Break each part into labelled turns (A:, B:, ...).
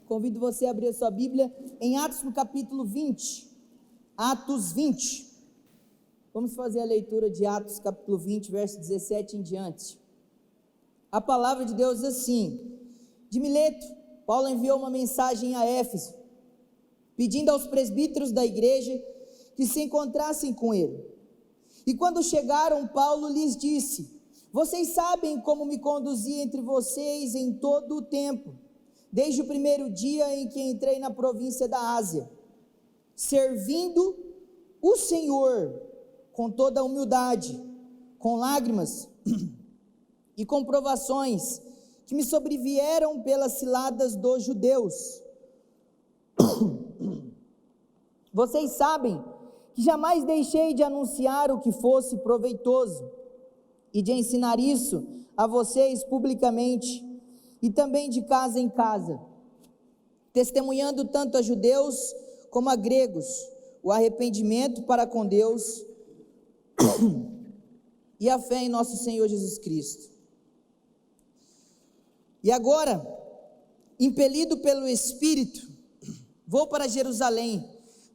A: Convido você a abrir a sua Bíblia em Atos no capítulo 20. Atos 20. Vamos fazer a leitura de Atos capítulo 20, verso 17 em diante. A palavra de Deus diz assim: de Mileto, Paulo enviou uma mensagem a Éfeso, pedindo aos presbíteros da igreja que se encontrassem com ele. E quando chegaram, Paulo lhes disse: vocês sabem como me conduzi entre vocês em todo o tempo, desde o primeiro dia em que entrei na província da Ásia, servindo o Senhor com toda a humildade, com lágrimas e com provações que me sobrevieram pelas ciladas dos judeus. Vocês sabem que jamais deixei de anunciar o que fosse proveitoso e de ensinar isso a vocês publicamente e também de casa em casa, testemunhando tanto a judeus como a gregos o arrependimento para com Deus e a fé em nosso Senhor Jesus Cristo. E agora, impelido pelo Espírito, vou para Jerusalém,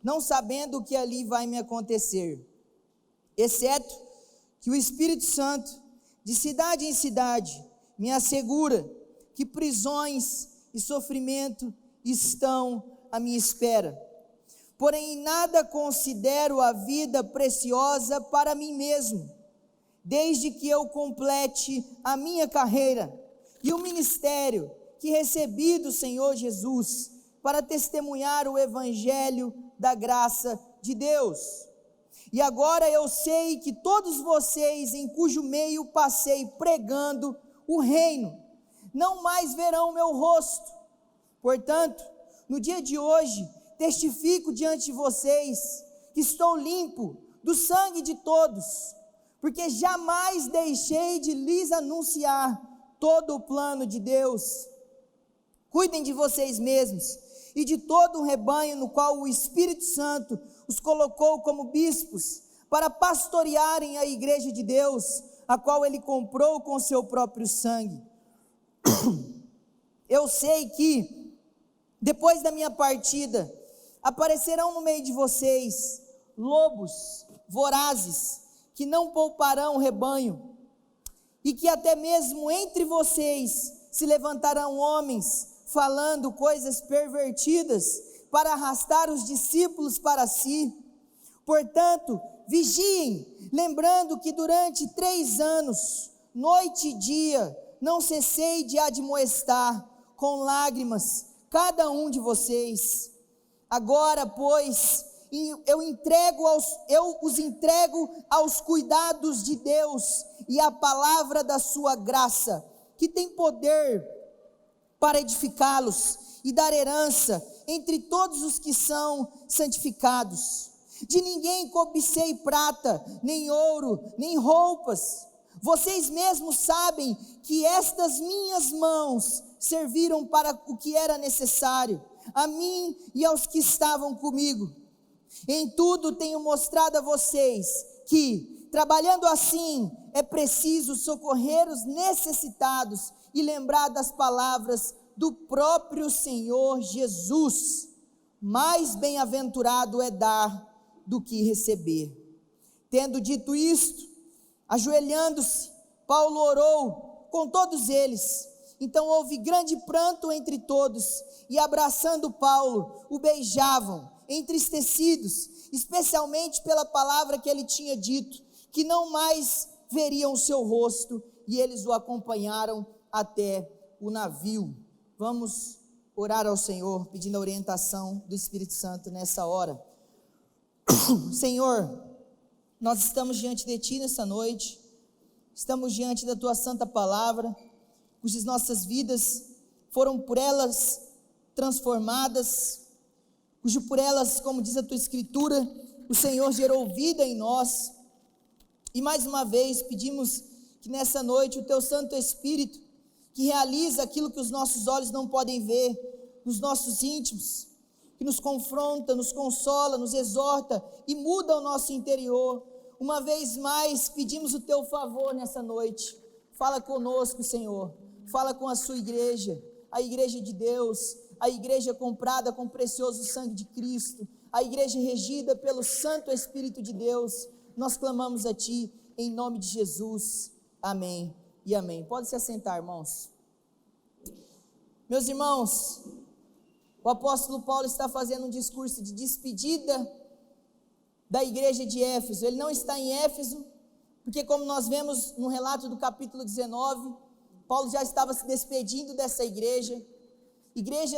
A: não sabendo o que ali vai me acontecer, exceto que o Espírito Santo, de cidade em cidade, me assegura que prisões e sofrimento estão à minha espera. Porém, em nada considero a vida preciosa para mim mesmo, desde que eu complete a minha carreira e o ministério que recebi do Senhor Jesus para testemunhar o evangelho da graça de Deus. E agora eu sei que todos vocês em cujo meio passei pregando o reino, não mais verão meu rosto. Portanto, no dia de hoje, testifico diante de vocês que estou limpo do sangue de todos, porque jamais deixei de lhes anunciar todo o plano de Deus. Cuidem de vocês mesmos e de todo o rebanho no qual o Espírito Santo os colocou como bispos, para pastorearem a igreja de Deus, a qual ele comprou com seu próprio sangue. Eu sei que, depois da minha partida, aparecerão no meio de vocês lobos vorazes, que não pouparão o rebanho, e que até mesmo entre vocês se levantarão homens, falando coisas pervertidas, para arrastar os discípulos para si. Portanto, vigiem, lembrando que durante 3 anos, noite e dia, não cessei de admoestar com lágrimas cada um de vocês. Agora, pois, eu os entrego aos cuidados de Deus e à palavra da sua graça, que tem poder para edificá-los e dar herança entre todos os que são santificados. De ninguém cobicei prata, nem ouro, nem roupas. Vocês mesmos sabem que estas minhas mãos serviram para o que era necessário, a mim e aos que estavam comigo. Em tudo tenho mostrado a vocês que, trabalhando assim, é preciso socorrer os necessitados e lembrar das palavras do próprio Senhor Jesus: mais bem-aventurado é dar do que receber. Tendo dito isto, ajoelhando-se, Paulo orou com todos eles. Então houve grande pranto entre todos, e abraçando Paulo, o beijavam, entristecidos, especialmente pela palavra que ele tinha dito, que não mais veriam o seu rosto, e eles o acompanharam até o navio. Vamos orar ao Senhor, pedindo a orientação do Espírito Santo nessa hora. Senhor, nós estamos diante de Ti nessa noite, estamos diante da Tua santa palavra, cujas nossas vidas foram por elas transformadas, cujo por elas, como diz a Tua Escritura, o Senhor gerou vida em nós. E mais uma vez pedimos que nessa noite o Teu Santo Espírito, que realiza aquilo que os nossos olhos não podem ver, nos nossos íntimos, que nos confronta, nos consola, nos exorta e muda o nosso interior. Uma vez mais pedimos o Teu favor nessa noite. Fala conosco, Senhor, fala com a Sua igreja, a igreja de Deus, a igreja comprada com o precioso sangue de Cristo, a igreja regida pelo Santo Espírito de Deus, nós clamamos a Ti, em nome de Jesus, amém e amém. Pode se assentar, irmãos. Meus irmãos, o apóstolo Paulo está fazendo um discurso de despedida da igreja de Éfeso. Ele não está em Éfeso, porque como nós vemos no relato do capítulo 19, Paulo já estava se despedindo dessa igreja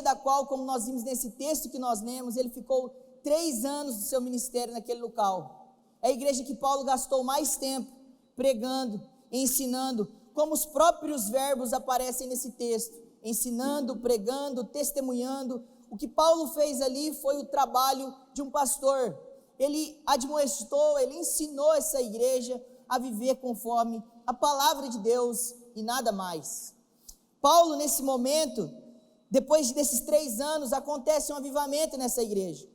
A: da qual, como nós vimos nesse texto que nós lemos, ele ficou 3 anos do seu ministério naquele local. É a igreja que Paulo gastou mais tempo pregando, ensinando, como os próprios verbos aparecem nesse texto, ensinando, pregando, testemunhando. O que Paulo fez ali foi o trabalho de um pastor. Ele admoestou, ele ensinou essa igreja a viver conforme a palavra de Deus e nada mais. Paulo, nesse momento, depois desses 3 anos, acontece um avivamento nessa igreja.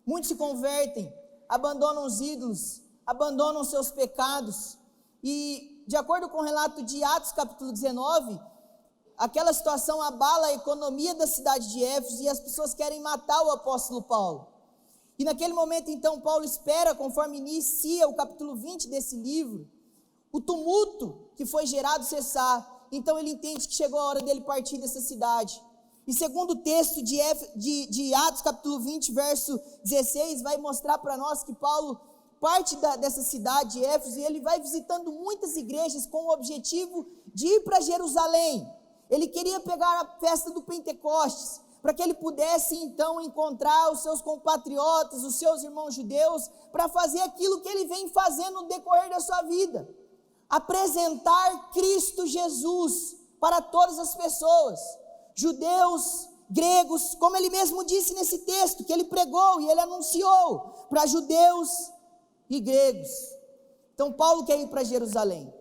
A: Muitos se convertem, abandonam os ídolos, abandonam seus pecados, e de acordo com o relato de Atos capítulo 19, aquela situação abala a economia da cidade de Éfeso, e as pessoas querem matar o apóstolo Paulo. E naquele momento, então, Paulo espera, conforme inicia o capítulo 20 desse livro, o tumulto que foi gerado cessar. Então ele entende que chegou a hora dele partir dessa cidade. E segundo o texto de Atos capítulo 20, verso 16, vai mostrar para nós que Paulo parte dessa cidade de Éfeso, e ele vai visitando muitas igrejas com o objetivo de ir para Jerusalém. Ele queria pegar a festa do Pentecostes, para que ele pudesse então encontrar os seus compatriotas, os seus irmãos judeus, para fazer aquilo que ele vem fazendo no decorrer da sua vida: apresentar Cristo Jesus para todas as pessoas, judeus, gregos, como ele mesmo disse nesse texto, que ele pregou e ele anunciou para judeus e gregos. Então Paulo quer ir para Jerusalém.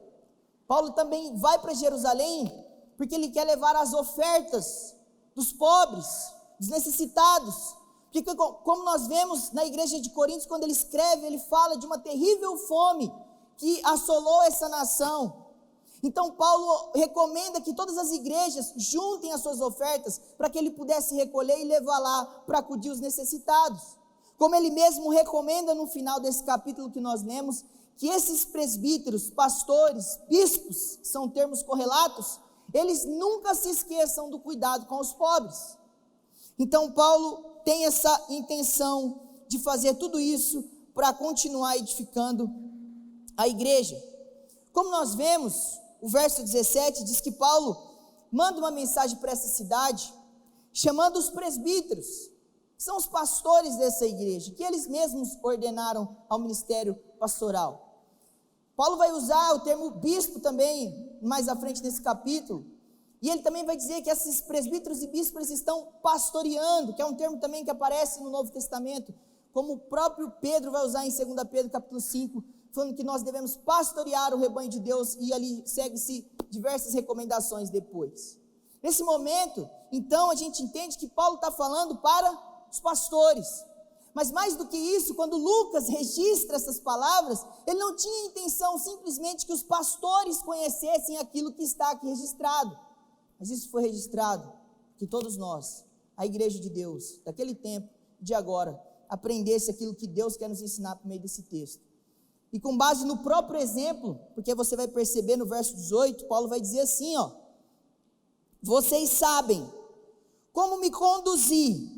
A: Paulo também vai para Jerusalém porque ele quer levar as ofertas dos pobres, dos necessitados. Porque como nós vemos na igreja de Coríntios, quando ele escreve, ele fala de uma terrível fome que assolou essa nação. Então Paulo recomenda que todas as igrejas juntem as suas ofertas para que ele pudesse recolher e levar lá para acudir os necessitados. Como ele mesmo recomenda no final desse capítulo que nós lemos, que esses presbíteros, pastores, bispos, que são termos correlatos, eles nunca se esqueçam do cuidado com os pobres. Então Paulo tem essa intenção de fazer tudo isso para continuar edificando a igreja. Como nós vemos, o verso 17 diz que Paulo manda uma mensagem para essa cidade, chamando os presbíteros, que são os pastores dessa igreja, que eles mesmos ordenaram ao ministério pastoral. Paulo vai usar o termo bispo também, mais à frente nesse capítulo, e ele também vai dizer que esses presbíteros e bispos estão pastoreando, que é um termo também que aparece no Novo Testamento, como o próprio Pedro vai usar em 2 Pedro capítulo 5, falando que nós devemos pastorear o rebanho de Deus, e ali segue-se diversas recomendações depois. Nesse momento, então, a gente entende que Paulo está falando para os pastores. Mas mais do que isso, quando Lucas registra essas palavras, ele não tinha intenção simplesmente que os pastores conhecessem aquilo que está aqui registrado. Mas isso foi registrado, que todos nós, a igreja de Deus, daquele tempo, de agora, aprendesse aquilo que Deus quer nos ensinar por meio desse texto. E com base no próprio exemplo, porque você vai perceber no verso 18, Paulo vai dizer assim, ó: vocês sabem como me conduzi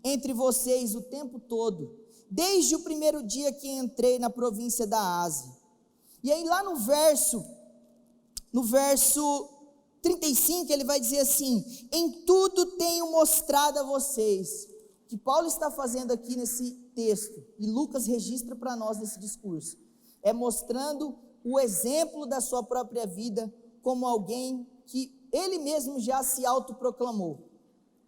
A: entre vocês o tempo todo, desde o primeiro dia que entrei na província da Ásia. E aí lá no verso 35, ele vai dizer assim: em tudo tenho mostrado a vocês. O que Paulo está fazendo aqui nesse texto, e Lucas registra para nós nesse discurso, é mostrando o exemplo da sua própria vida como alguém que ele mesmo já se autoproclamou,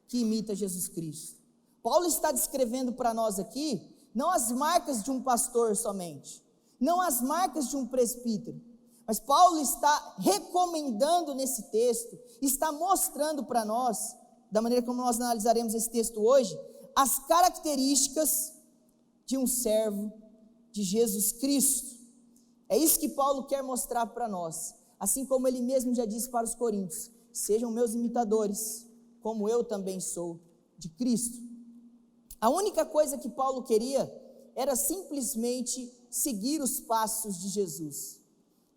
A: que imita Jesus Cristo. Paulo está descrevendo para nós aqui, não as marcas de um pastor somente, não as marcas de um presbítero, mas Paulo está recomendando nesse texto, está mostrando para nós, da maneira como nós analisaremos esse texto hoje, as características de um servo de Jesus Cristo. É isso que Paulo quer mostrar para nós, assim como ele mesmo já disse para os coríntios: sejam meus imitadores, como eu também sou de Cristo. A única coisa que Paulo queria era simplesmente seguir os passos de Jesus.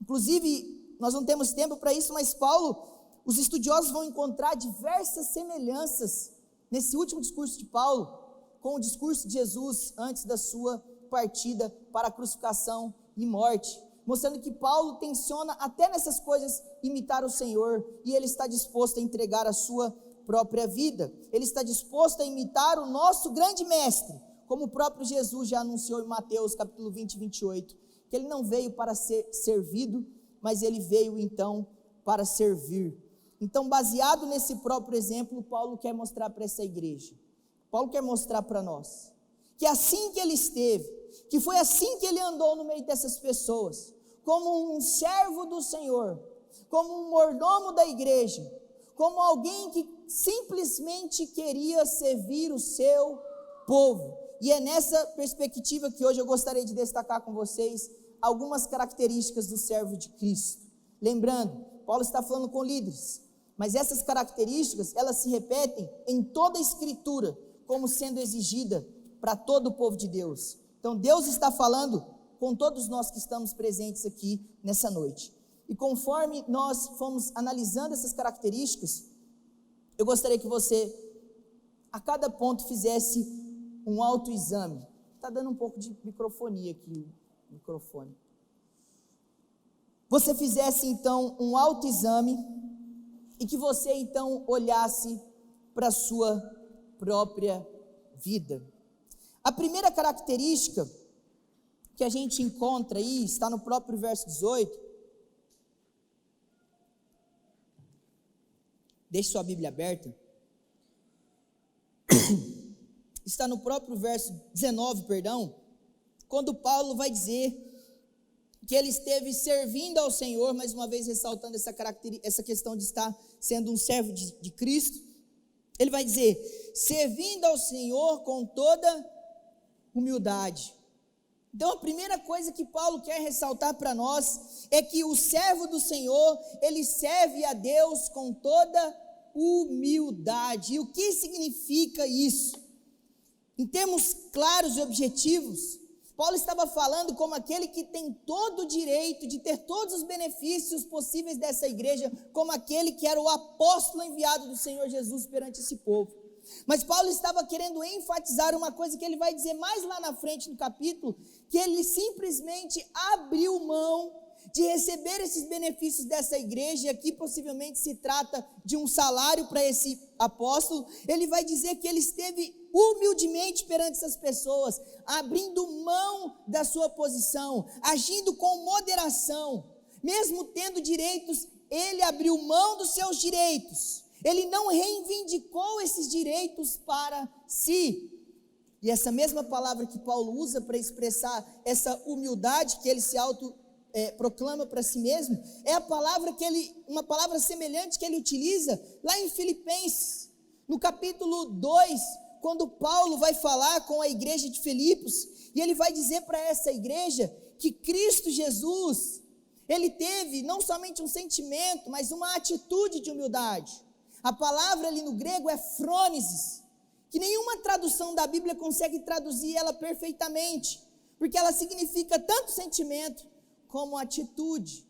A: Inclusive, nós não temos tempo para isso, mas Paulo, os estudiosos vão encontrar diversas semelhanças nesse último discurso de Paulo com o discurso de Jesus antes da sua partida para a crucificação e morte, mostrando que Paulo tenciona até nessas coisas imitar o Senhor, e ele está disposto a entregar a sua própria vida. Ele está disposto a imitar o nosso grande mestre, como o próprio Jesus já anunciou em Mateus capítulo 20 e 28, que ele não veio para ser servido, mas ele veio então para servir. Então, baseado nesse próprio exemplo, Paulo quer mostrar para essa igreja, Paulo quer mostrar para nós, que assim que ele esteve, que foi assim que ele andou no meio dessas pessoas, como um servo do Senhor, como um mordomo da igreja, como alguém que simplesmente queria servir o seu povo. E é nessa perspectiva que hoje eu gostaria de destacar com vocês algumas características do servo de Cristo. Lembrando, Paulo está falando com líderes, mas essas características, elas se repetem em toda a Escritura, como sendo exigida para todo o povo de Deus. Então Deus está falando com todos nós que estamos presentes aqui nessa noite. E conforme nós fomos analisando essas características, eu gostaria que você, a cada ponto, fizesse um autoexame. Está dando um pouco de microfonia aqui, o microfone. Você fizesse então um autoexame e que você então olhasse para a sua própria vida. A primeira característica que a gente encontra aí, está no próprio verso 18. Deixe sua Bíblia aberta. Está no próprio verso 19, quando Paulo vai dizer que ele esteve servindo ao Senhor, mais uma vez ressaltando essa questão de estar sendo um servo de Cristo. Ele vai dizer, servindo ao Senhor com toda humildade. Então a primeira coisa que Paulo quer ressaltar para nós é que o servo do Senhor, ele serve a Deus com toda humildade. E o que significa isso? Em termos claros e objetivos, Paulo estava falando como aquele que tem todo o direito de ter todos os benefícios possíveis dessa igreja, como aquele que era o apóstolo enviado do Senhor Jesus perante esse povo. Mas Paulo estava querendo enfatizar uma coisa que ele vai dizer mais lá na frente no capítulo, que ele simplesmente abriu mão de receber esses benefícios dessa igreja, e aqui possivelmente se trata de um salário para esse apóstolo. Ele vai dizer que ele esteve humildemente perante essas pessoas, abrindo mão da sua posição, agindo com moderação, mesmo tendo direitos, ele abriu mão dos seus direitos, ele não reivindicou esses direitos para si. E essa mesma palavra que Paulo usa para expressar essa humildade que ele se proclama para si mesmo, é a palavra uma palavra semelhante que ele utiliza lá em Filipenses, no capítulo 2, quando Paulo vai falar com a igreja de Filipos, e ele vai dizer para essa igreja que Cristo Jesus, ele teve não somente um sentimento, mas uma atitude de humildade. A palavra ali no grego é frônesis, que nenhuma tradução da Bíblia consegue traduzir ela perfeitamente, porque ela significa tanto sentimento como atitude.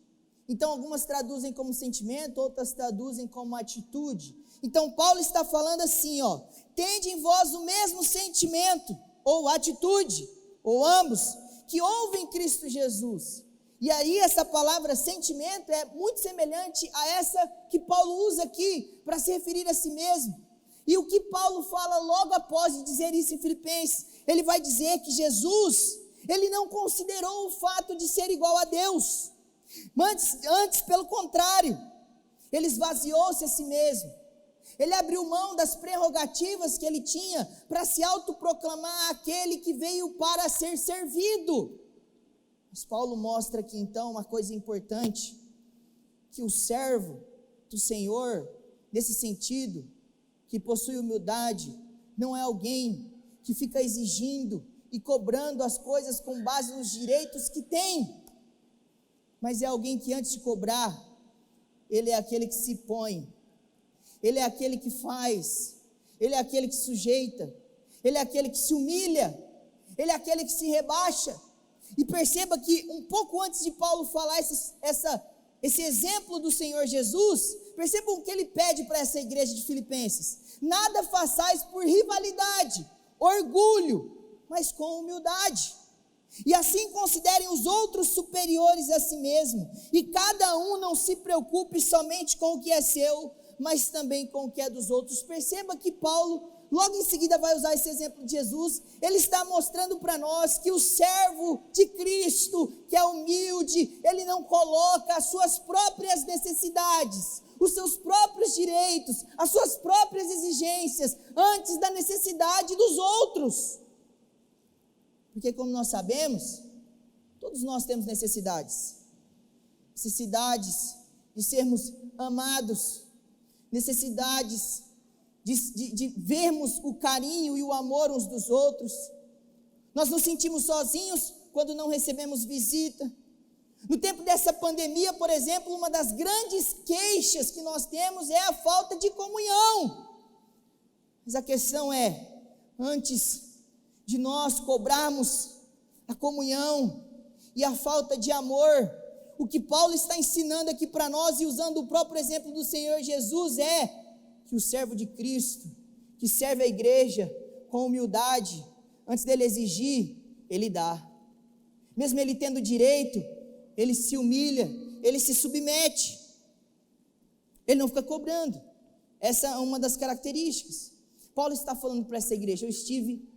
A: Então algumas traduzem como sentimento, outras traduzem como atitude. Então Paulo está falando assim, tende em vós o mesmo sentimento, ou atitude, ou ambos, que houve em Cristo Jesus. E aí essa palavra sentimento é muito semelhante a essa que Paulo usa aqui, para se referir a si mesmo. E o que Paulo fala logo após de dizer isso em Filipenses, ele vai dizer que Jesus, ele não considerou o fato de ser igual a Deus, mas antes pelo contrário, ele esvaziou-se a si mesmo, ele abriu mão das prerrogativas que ele tinha para se autoproclamar aquele que veio para ser servido. Mas Paulo mostra aqui então uma coisa importante, que o servo do Senhor, nesse sentido, que possui humildade, não é alguém que fica exigindo e cobrando as coisas com base nos direitos que tem, mas é alguém que antes de cobrar, ele é aquele que se põe, ele é aquele que faz, Ele é aquele que sujeita, Ele é aquele que se humilha, Ele é aquele que se rebaixa. E perceba que um pouco antes de Paulo falar esse exemplo do Senhor Jesus, percebam o que ele pede para essa igreja de Filipenses: nada façais por rivalidade, orgulho, mas com humildade. E assim considerem os outros superiores a si mesmo, e cada um não se preocupe somente com o que é seu, mas também com o que é dos outros. Perceba que Paulo, logo em seguida, vai usar esse exemplo de Jesus. Ele está mostrando para nós que o servo de Cristo, que é humilde, ele não coloca as suas próprias necessidades, os seus próprios direitos, as suas próprias exigências, antes da necessidade dos outros. Porque, como nós sabemos, todos nós temos necessidades de sermos amados, necessidades de vermos o carinho e o amor uns dos outros. Nós nos sentimos sozinhos quando não recebemos visita. No tempo dessa pandemia, por exemplo, uma das grandes queixas que nós temos é a falta de comunhão. Mas a questão é, antes de nós cobrarmos a comunhão e a falta de amor, o que Paulo está ensinando aqui para nós, e usando o próprio exemplo do Senhor Jesus, é que o servo de Cristo, que serve a igreja com humildade, antes dele exigir, ele dá. Mesmo ele tendo direito, ele se humilha, ele se submete, ele não fica cobrando. Essa é uma das características. Paulo está falando para essa igreja: eu estive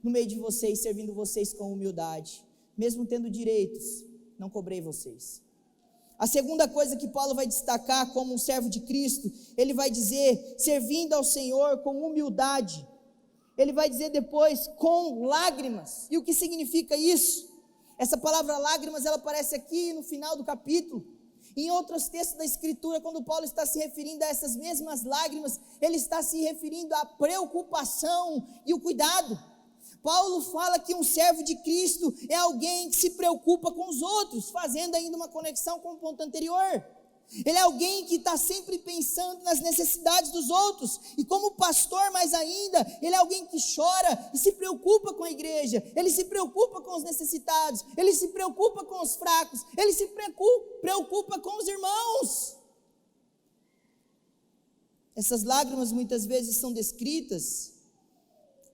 A: no meio de vocês, servindo vocês com humildade, mesmo tendo direitos, não cobrei vocês. A segunda coisa que Paulo vai destacar como um servo de Cristo, ele vai dizer, servindo ao Senhor com humildade. Ele vai dizer depois, com lágrimas. E o que significa isso? Essa palavra lágrimas, ela aparece aqui no final do capítulo. Em outros textos da Escritura, quando Paulo está se referindo a essas mesmas lágrimas, ele está se referindo à preocupação e o cuidado. Paulo fala que um servo de Cristo é alguém que se preocupa com os outros, fazendo ainda uma conexão com o ponto anterior. Ele é alguém que está sempre pensando nas necessidades dos outros, e como pastor mais ainda, ele é alguém que chora e se preocupa com a igreja, ele se preocupa com os necessitados, ele se preocupa com os fracos, ele se preocupa com os irmãos. Essas lágrimas muitas vezes são descritas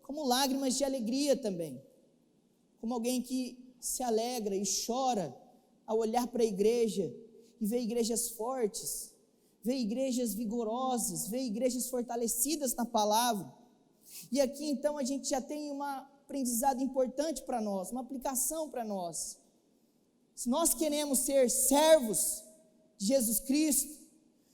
A: como lágrimas de alegria também, como alguém que se alegra e chora ao olhar para a igreja e ver igrejas fortes, ver igrejas vigorosas, ver igrejas fortalecidas na palavra. E aqui então a gente já tem um aprendizado importante para nós, uma aplicação para nós. Se nós queremos ser servos de Jesus Cristo,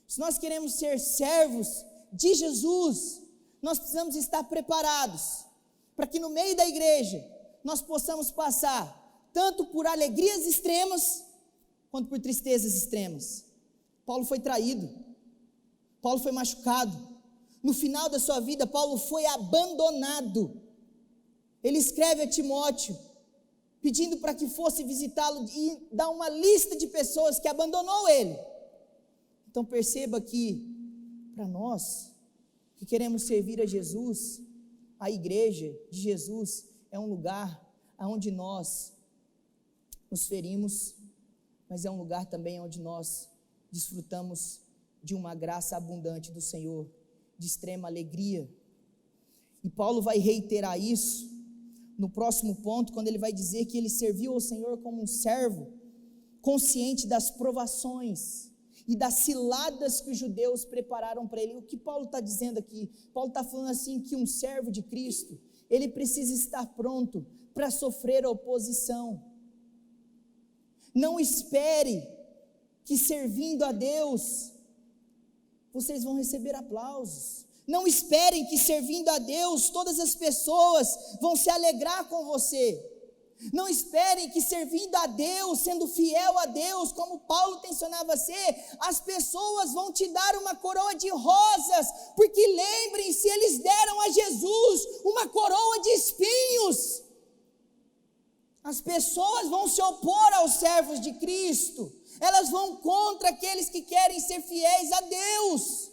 A: se nós queremos ser servos de Jesus, nós precisamos estar preparados para que no meio da igreja nós possamos passar tanto por alegrias extremas quanto por tristezas extremas. Paulo foi traído, Paulo foi machucado, no final da sua vida Paulo foi abandonado. Ele escreve a Timóteo pedindo para que fosse visitá-lo e dar uma lista de pessoas que abandonou ele. Então perceba que para nós que queremos servir a Jesus, a igreja de Jesus é um lugar onde nós nos ferimos, mas é um lugar também onde nós desfrutamos de uma graça abundante do Senhor, de extrema alegria. E Paulo vai reiterar isso no próximo ponto, quando ele vai dizer que ele serviu ao Senhor como um servo, consciente das provações e das ciladas que os judeus prepararam para ele. O que Paulo está dizendo aqui? Paulo está falando assim que um servo de Cristo, ele precisa estar pronto para sofrer oposição. Não espere que servindo a Deus, vocês vão receber aplausos. Não esperem que servindo a Deus, todas as pessoas vão se alegrar com você. Não esperem que servindo a Deus, sendo fiel a Deus, como Paulo tensionava ser, as pessoas vão te dar uma coroa de rosas, porque lembrem-se, eles deram a Jesus uma coroa de espinhos. As pessoas vão se opor aos servos de Cristo, elas vão contra aqueles que querem ser fiéis a Deus.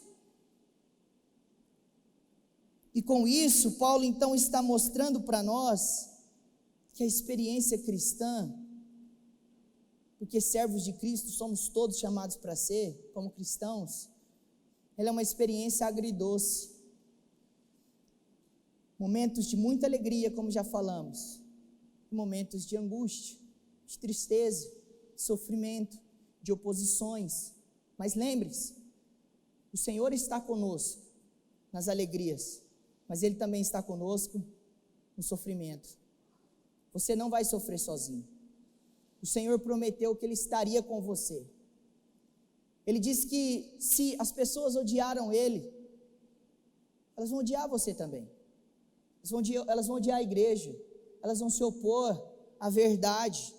A: E com isso, Paulo então está mostrando para nós que a experiência cristã, porque servos de Cristo somos todos chamados para ser, como cristãos, ela é uma experiência agridoce. Momentos de muita alegria, como já falamos, momentos de angústia, de tristeza, de sofrimento, de oposições. Mas lembre-se, o Senhor está conosco nas alegrias, mas Ele também está conosco no sofrimento. Você não vai sofrer sozinho. O Senhor prometeu que Ele estaria com você. Ele disse que se as pessoas odiaram Ele, elas vão odiar você também. Elas vão odiar a igreja, elas vão se opor à verdade.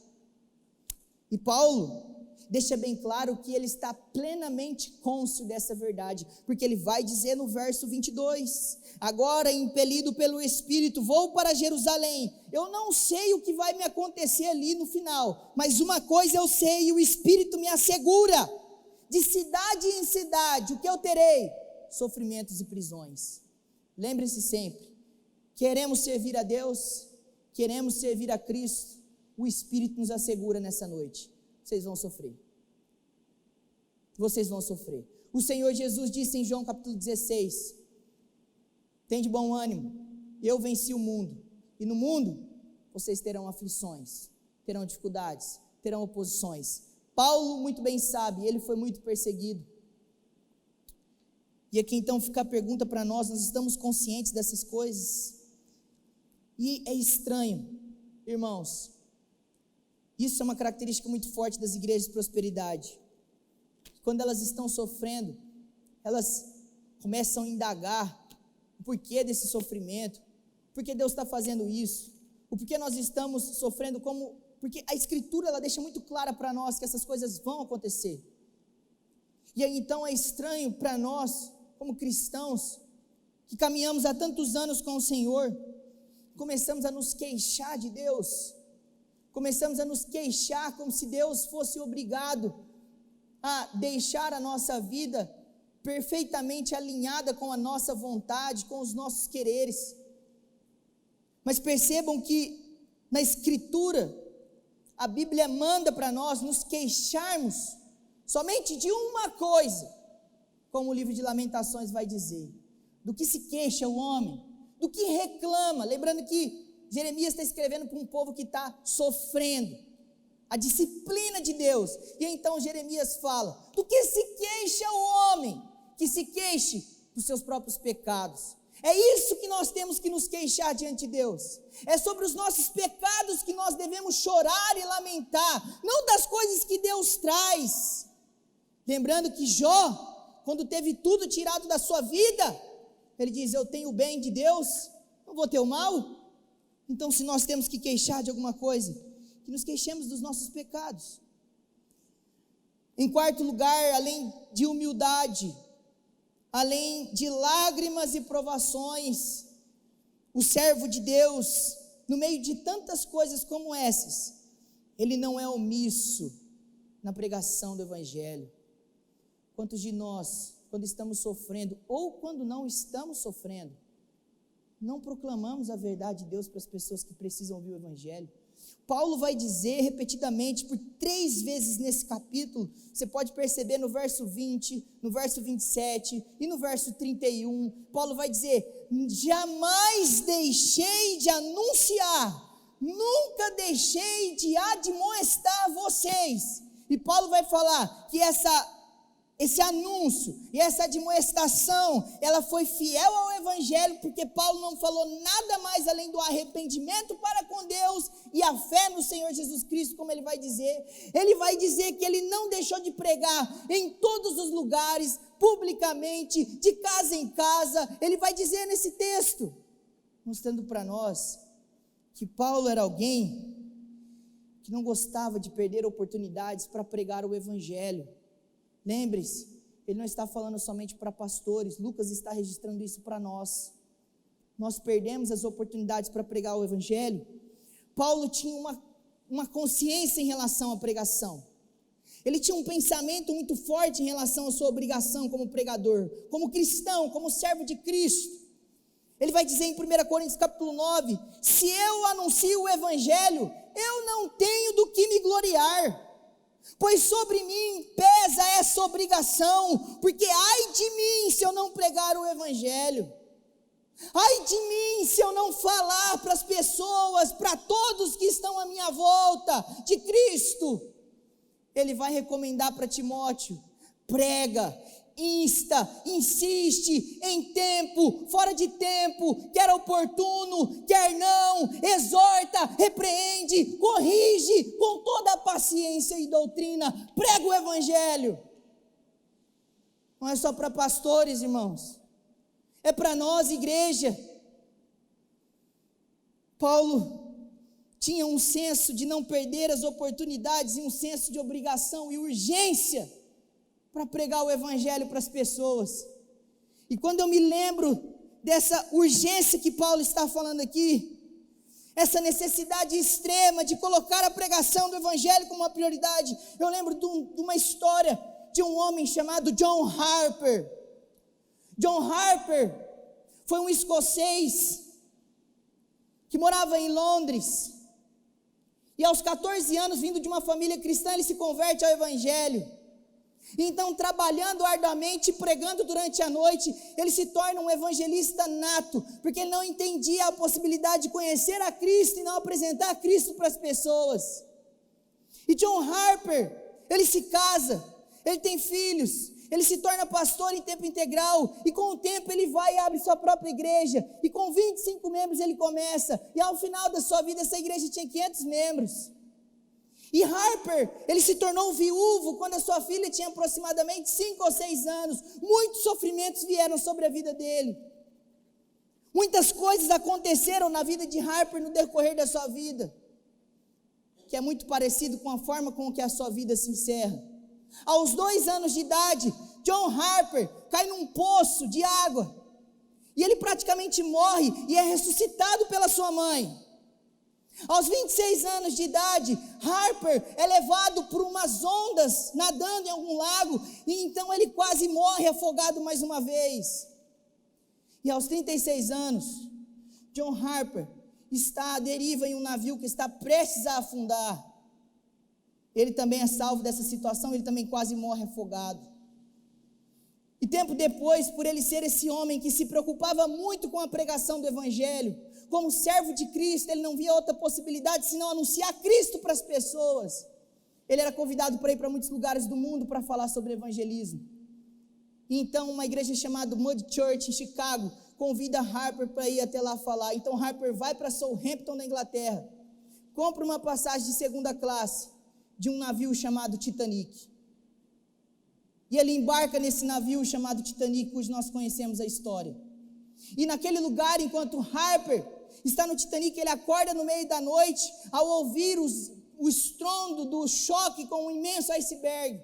A: E Paulo deixa bem claro que ele está plenamente cônscio dessa verdade, porque ele vai dizer no verso 22, agora impelido pelo Espírito, vou para Jerusalém, eu não sei o que vai me acontecer ali no final, mas uma coisa eu sei, o Espírito me assegura, de cidade em cidade, o que eu terei? Sofrimentos e prisões. Lembre-se sempre, queremos servir a Deus, queremos servir a Cristo, o Espírito nos assegura nessa noite, vocês vão sofrer. Vocês vão sofrer. O Senhor Jesus disse em João capítulo 16, tem de bom ânimo, eu venci o mundo, e no mundo vocês terão aflições, terão dificuldades, terão oposições. Paulo muito bem sabe, ele foi muito perseguido. E aqui então fica a pergunta para nós estamos conscientes dessas coisas? E é estranho, irmãos, isso é uma característica muito forte das igrejas de prosperidade. Quando elas estão sofrendo, elas começam a indagar o porquê desse sofrimento, por que Deus está fazendo isso, o porquê nós estamos sofrendo, porque a Escritura ela deixa muito clara para nós que essas coisas vão acontecer. E aí então é estranho para nós, como cristãos, que caminhamos há tantos anos com o Senhor, começamos a nos queixar de Deus, começamos a nos queixar como se Deus fosse obrigado a deixar a nossa vida perfeitamente alinhada com a nossa vontade, com os nossos quereres. Mas percebam que na Escritura, a Bíblia manda para nós nos queixarmos somente de uma coisa, como o livro de Lamentações vai dizer, do que se queixa o homem, do que reclama, lembrando que Jeremias está escrevendo para um povo que está sofrendo a disciplina de Deus, e então Jeremias fala, do que se queixa o homem, que se queixe dos seus próprios pecados. É isso que nós temos que nos queixar diante de Deus, é sobre os nossos pecados que nós devemos chorar e lamentar, não das coisas que Deus traz. Lembrando que Jó, quando teve tudo tirado da sua vida, ele diz, eu tenho o bem de Deus, não vou ter o mal. Então se nós temos que queixar de alguma coisa, que nos queixemos dos nossos pecados. Em quarto lugar, além de humildade, além de lágrimas e provações, o servo de Deus, no meio de tantas coisas como essas, ele não é omisso na pregação do Evangelho. Quantos de nós, quando estamos sofrendo, ou quando não estamos sofrendo, não proclamamos a verdade de Deus para as pessoas que precisam ouvir o Evangelho? Paulo vai dizer repetidamente, por 3 vezes nesse capítulo, você pode perceber no verso 20, no verso 27 e no verso 31, Paulo vai dizer, jamais deixei de anunciar, nunca deixei de admoestar vocês. E Paulo vai falar que esse anúncio e essa admoestação, ela foi fiel ao Evangelho, porque Paulo não falou nada mais além do arrependimento para com Deus e a fé no Senhor Jesus Cristo, como ele vai dizer que ele não deixou de pregar em todos os lugares, publicamente, de casa em casa, ele vai dizer nesse texto, mostrando para nós, que Paulo era alguém, que não gostava de perder oportunidades para pregar o Evangelho. Lembre-se, ele não está falando somente para pastores, Lucas está registrando isso para nós. Nós perdemos as oportunidades para pregar o Evangelho. Paulo tinha uma consciência em relação à pregação. Ele tinha um pensamento muito forte em relação à sua obrigação como pregador, como cristão, como servo de Cristo. Ele vai dizer em 1 Coríntios capítulo 9, se eu anuncio o evangelho, eu não tenho do que me gloriar, pois sobre mim pesa essa obrigação, porque ai de mim se eu não pregar o evangelho, ai de mim se eu não falar para as pessoas, para todos que estão à minha volta, de Cristo. Ele vai recomendar para Timóteo, prega, insta, insiste, em tempo, fora de tempo, quer oportuno, quer não, exorta, repreende, corrige, com toda a paciência e doutrina, prega o evangelho. Não é só para pastores, irmãos, é para nós, igreja. Paulo tinha um senso de não perder as oportunidades e um senso de obrigação e urgência para pregar o evangelho para as pessoas. E quando eu me lembro dessa urgência que Paulo está falando aqui, essa necessidade extrema de colocar a pregação do evangelho como uma prioridade, eu lembro de uma história de um homem chamado John Harper. John Harper foi um escocês que morava em Londres, e aos 14 anos, vindo de uma família cristã, ele se converte ao evangelho. Então, trabalhando arduamente, pregando durante a noite, ele se torna um evangelista nato, porque ele não entendia a possibilidade de conhecer a Cristo e não apresentar a Cristo para as pessoas. E John Harper, ele se casa, ele tem filhos, ele se torna pastor em tempo integral, e com o tempo ele vai e abre sua própria igreja, e com 25 membros ele começa, e ao final da sua vida essa igreja tinha 500 membros. E Harper, ele se tornou viúvo quando a sua filha tinha aproximadamente 5 ou 6 anos. Muitos sofrimentos vieram sobre a vida dele. Muitas coisas aconteceram na vida de Harper no decorrer da sua vida, que é muito parecido com a forma com que a sua vida se encerra. Aos 2 anos de idade, John Harper cai num poço de água, e ele praticamente morre e é ressuscitado pela sua mãe. Aos 26 anos de idade, Harper é levado por umas ondas, nadando em algum lago, e então ele quase morre afogado mais uma vez. E aos 36 anos, John Harper está à deriva em um navio que está prestes a afundar. Ele também é salvo dessa situação, ele também quase morre afogado. E tempo depois, por ele ser esse homem que se preocupava muito com a pregação do evangelho, como servo de Cristo, ele não via outra possibilidade senão anunciar Cristo para as pessoas. Ele era convidado para ir para muitos lugares do mundo para falar sobre evangelismo. E então uma igreja chamada Moody Church em Chicago convida Harper para ir até lá falar. Então Harper vai para Southampton, na Inglaterra, compra uma passagem de 2ª classe de um navio chamado Titanic. E ele embarca nesse navio chamado Titanic, cujo nós conhecemos a história. E naquele lugar, enquanto Harper está no Titanic, ele acorda no meio da noite ao ouvir o estrondo do choque com um imenso iceberg.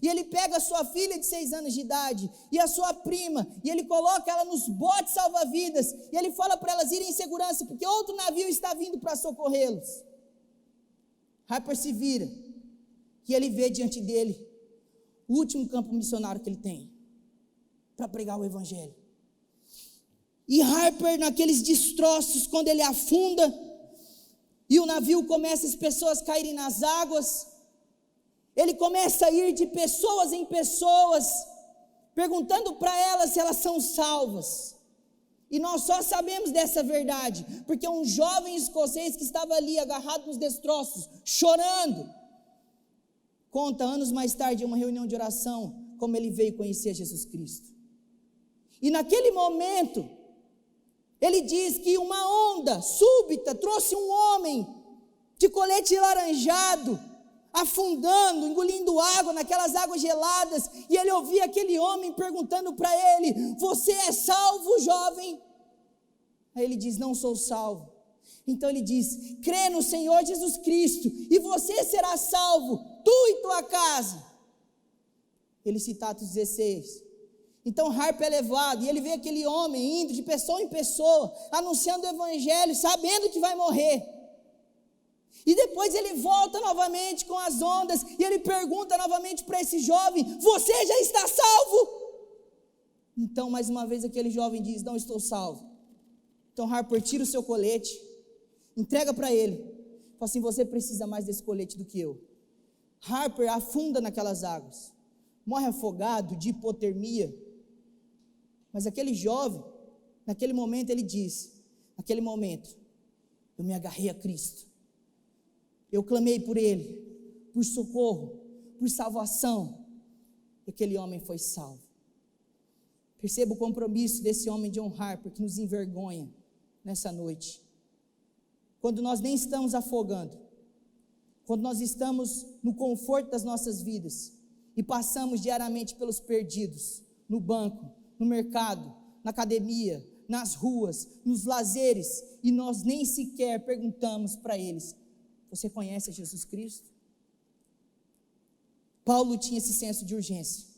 A: E ele pega a sua filha de 6 anos de idade e a sua prima, e ele coloca ela nos botes salva-vidas, e ele fala para elas irem em segurança, porque outro navio está vindo para socorrê-los. Harper se vira, e ele vê diante dele o último campo missionário que ele tem para pregar o evangelho. E Harper, naqueles destroços, quando ele afunda e o navio começa as pessoas caírem nas águas, ele começa a ir de pessoas em pessoas, perguntando para elas se elas são salvas. E nós só sabemos dessa verdade porque um jovem escocês que estava ali agarrado nos destroços, chorando, conta anos mais tarde em uma reunião de oração como ele veio conhecer Jesus Cristo. E naquele momento ele diz que uma onda súbita trouxe um homem de colete laranjado, afundando, engolindo água naquelas águas geladas, e ele ouvia aquele homem perguntando para ele: você é salvo, jovem? Aí ele diz: não sou salvo. Então ele diz: crê no Senhor Jesus Cristo e você será salvo, tu e tua casa. Ele cita Atos 16. Então Harper é levado, e ele vê aquele homem indo de pessoa em pessoa, anunciando o evangelho, sabendo que vai morrer. E depois ele volta novamente com as ondas, e ele pergunta novamente para esse jovem: você já está salvo? Então mais uma vez aquele jovem diz: não estou salvo. Então Harper tira o seu colete, entrega para ele, fala assim: você precisa mais desse colete do que eu. Harper afunda naquelas águas, morre afogado de hipotermia, mas aquele jovem, naquele momento ele diz, naquele momento, eu me agarrei a Cristo, eu clamei por Ele, por socorro, por salvação, e aquele homem foi salvo. Perceba o compromisso desse homem, John Harper, que nos envergonha nessa noite, quando nós nem estamos afogando, quando nós estamos no conforto das nossas vidas, e passamos diariamente pelos perdidos, no banco, no mercado, na academia, nas ruas, nos lazeres, e nós nem sequer perguntamos para eles: você conhece Jesus Cristo? Paulo tinha esse senso de urgência.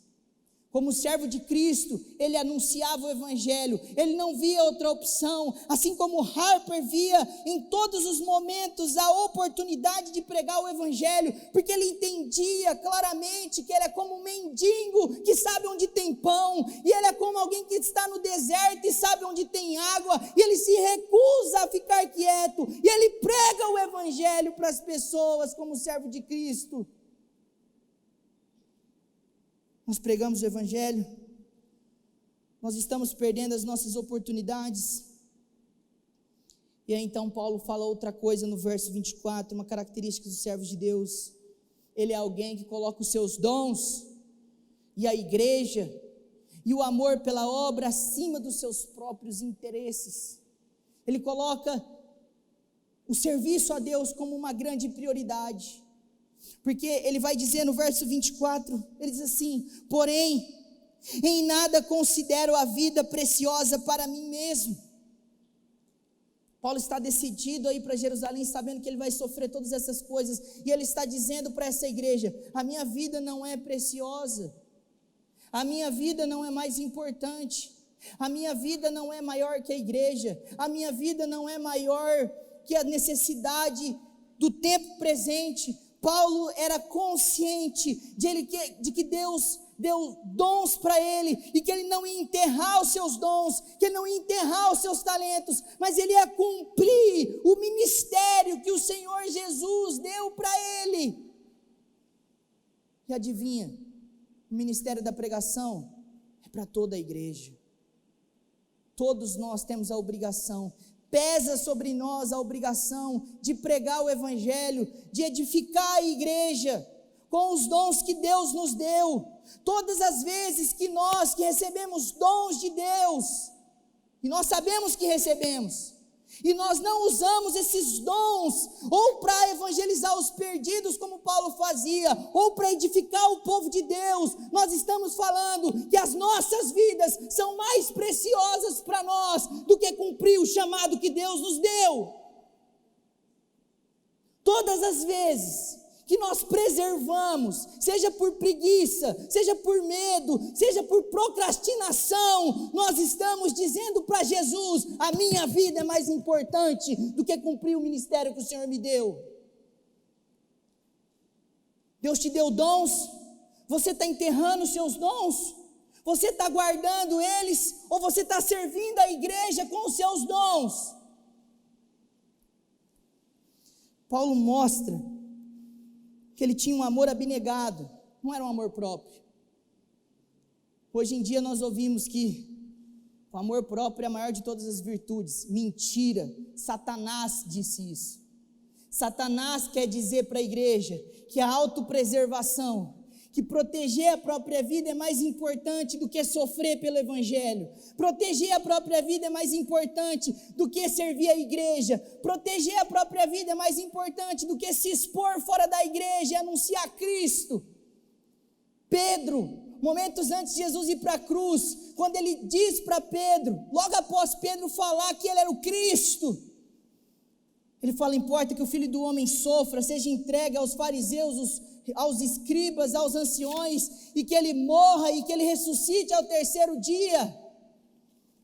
A: Como servo de Cristo, ele anunciava o Evangelho, ele não via outra opção, assim como Harper via em todos os momentos a oportunidade de pregar o Evangelho, porque ele entendia claramente que ele é como um mendigo que sabe onde tem pão, e ele é como alguém que está no deserto e sabe onde tem água, e ele se recusa a ficar quieto, e ele prega o Evangelho para as pessoas como servo de Cristo. Nós pregamos o Evangelho, nós estamos perdendo as nossas oportunidades. E aí então Paulo fala outra coisa no verso 24, uma característica dos servos de Deus: ele é alguém que coloca os seus dons, e a igreja, e o amor pela obra acima dos seus próprios interesses. Ele coloca o serviço a Deus como uma grande prioridade. Porque ele vai dizer no verso 24, ele diz assim: porém, em nada considero a vida preciosa para mim mesmo. Paulo está decidido a ir para Jerusalém, sabendo que ele vai sofrer todas essas coisas, e ele está dizendo para essa igreja: a minha vida não é preciosa, a minha vida não é mais importante, a minha vida não é maior que a igreja, a minha vida não é maior que a necessidade do tempo presente. Paulo era consciente de que Deus deu dons para ele, e que ele não ia enterrar os seus dons, que ele não ia enterrar os seus talentos, mas ele ia cumprir o ministério que o Senhor Jesus deu para ele. E adivinha, o ministério da pregação é para toda a igreja. Todos nós temos a obrigação, pesa sobre nós a obrigação de pregar o Evangelho, de edificar a igreja com os dons que Deus nos deu. Todas as vezes que nós que recebemos dons de Deus, e nós sabemos que recebemos, e nós não usamos esses dons ou para evangelizar os perdidos como Paulo fazia, ou para edificar o povo de Deus, nós estamos falando que as nossas vidas são mais preciosas para nós do que cumprir o chamado que Deus nos deu. Todas as vezes que nós preservamos, seja por preguiça, seja por medo, seja por procrastinação, nós estamos dizendo para Jesus: a minha vida é mais importante do que cumprir o ministério que o Senhor me deu. Deus te deu dons, você está enterrando os seus dons? Você está guardando eles, ou você está servindo a igreja com os seus dons? Paulo mostra que ele tinha um amor abnegado, não era um amor próprio. Hoje em dia nós ouvimos que o amor próprio é a maior de todas as virtudes. Mentira, Satanás disse isso. Satanás quer dizer para a igreja que a autopreservação, que proteger a própria vida é mais importante do que sofrer pelo Evangelho. Proteger a própria vida é mais importante do que servir a igreja. Proteger a própria vida é mais importante do que se expor fora da igreja e anunciar Cristo. Pedro, momentos antes de Jesus ir para a cruz, quando ele diz para Pedro, logo após Pedro falar que ele era o Cristo, ele fala: importa que o Filho do Homem sofra, seja entregue aos fariseus, aos escribas, aos anciões, e que ele morra e que ele ressuscite ao terceiro dia.